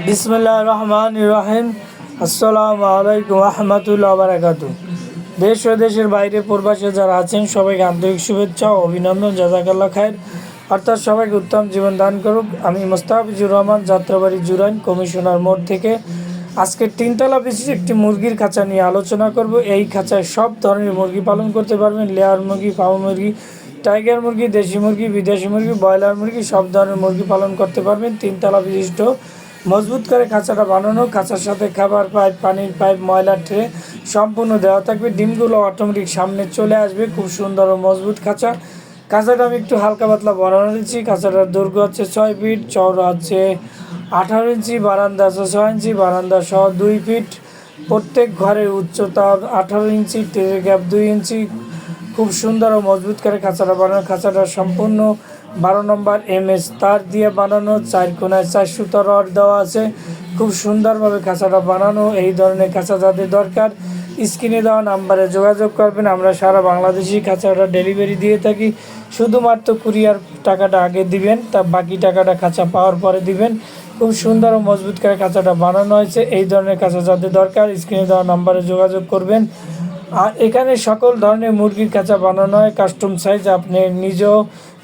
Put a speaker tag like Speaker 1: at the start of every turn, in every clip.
Speaker 1: বিসমিল্লাহির রহমানির রহিম। আসসালামু আলাইকুম রহমতুল্লাহ বারাকাতু। দেশ ও দেশের বাইরে প্রবাসী যারা আছেন সবাইকে আন্তরিক শুভেচ্ছা ও অভিনন্দন। জাযাকাল্লাহ খায়ের, অর্থাৎ সবাইকে উত্তম জীবন দান করুক। আমি মোস্তাফিজুর রহমান, যাত্রাবাড়ি জুরাইন কমিশনার মোড় থেকে আজকে 3তলা বিশিষ্ট একটি মুরগির খাঁচা নিয়ে আলোচনা করব। এই খাঁচায় সব ধরনের মুরগি পালন করতে পারবেন। লেয়ার মুরগি, ফার্ম মুরগি, টাইগার মুরগি, দেশি মুরগি, বিদেশি মুরগি, ব্রয়লার মুরগি, সব ধরনের মুরগি পালন করতে পারবেন। 3তলা বিশিষ্ট মজবুত করে খাঁচাটা বানানো। খাঁচার সাথে খাবার পাইপ, পানির পাইপ, ময়লার ট্রে সম্পূর্ণ দেওয়া থাকবে। ডিমগুলো অটোমেটিক সামনে চলে আসবে। খুব সুন্দর ও মজবুত খাঁচা। খাঁচাটা আমি একটু হালকা পাতলা বানানো দিচ্ছি। খাঁচাটার দৈর্ঘ্য হচ্ছে 6 ফিট, চওড়া হচ্ছে 18 ইঞ্চি, বারান্দা আছে 6 ইঞ্চি, বারান্দা সহ 2 ফিট। প্রত্যেক ঘরের উচ্চতা 18 ইঞ্চি, টেরের গ্যাপ 2 ইঞ্চি। খুব সুন্দর ও মজবুত করে খাঁচাটা বানানো। খাঁচাটা সম্পূর্ণ 12 নম্বর MS তার দিয়ে বানানো। 4 কোণায় 4 সুতা রড দেওয়া আছে। খুব সুন্দরভাবে খাঁচাটা বানানো। এই ধরনের খাঁচা যাদের দরকার স্ক্রিনে দেওয়া নাম্বারে যোগাযোগ করবেন। আমরা সারা বাংলাদেশি খাঁচাটা ডেলিভারি দিয়ে থাকি। শুধুমাত্র কুরিয়ার টাকাটা আগে দিবেন, তা বাকি টাকাটা খাঁচা পাওয়ার পরে দিবেন। খুব সুন্দর ও মজবুত করে খাঁচাটা বানানো হয়েছে। এই ধরনের খাঁচা যাদের দরকার স্ক্রিনে দেওয়া নাম্বারে যোগাযোগ করবেন। আর এখানে সকল ধরনের মুরগির খাঁচা বানানো হয় কাস্টম সাইজ। আপনি নিজেও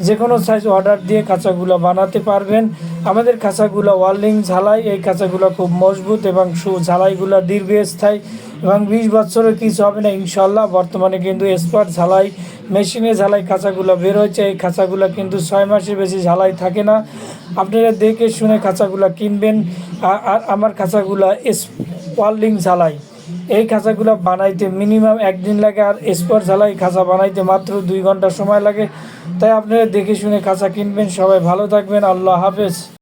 Speaker 1: যে কোনো সাইজ অর্ডার দিয়ে খাঁচাগুলো বানাতে পারবেন। আমাদের খাঁচাগুলো ওয়ার্লিং ঝালাই। এই খাঁচাগুলো খুব মজবুত এবং ঝালাইগুলো দীর্ঘস্থায়ী এবং 20 বছরের কিছু হবে না ইনশাল্লাহ। বর্তমানে কিন্তু এক্সপার্ট ঝালাই মেশিনে ঝালাই খাঁচাগুলো বের হয়েছে। এই খাঁচাগুলো কিন্তু 6 মাসের বেশি ঝালাই থাকে না। আপনারা দেখে শুনে খাঁচাগুলো কিনবেন। আর আমার খাঁচাগুলো ওয়ার্লিং ঝালাই। এই খাঁচাগুলো বানাইতে মিনিমাম 1 দিন লাগে, আর স্পট ঝালাই খাঁচা বানাইতে মাত্র 2 ঘন্টা সময় লাগে। তাই আপনারা দেখে শুনে খাঁচা কিনবেন। সবাই ভালো থাকবেন। আল্লাহ হাফেজ।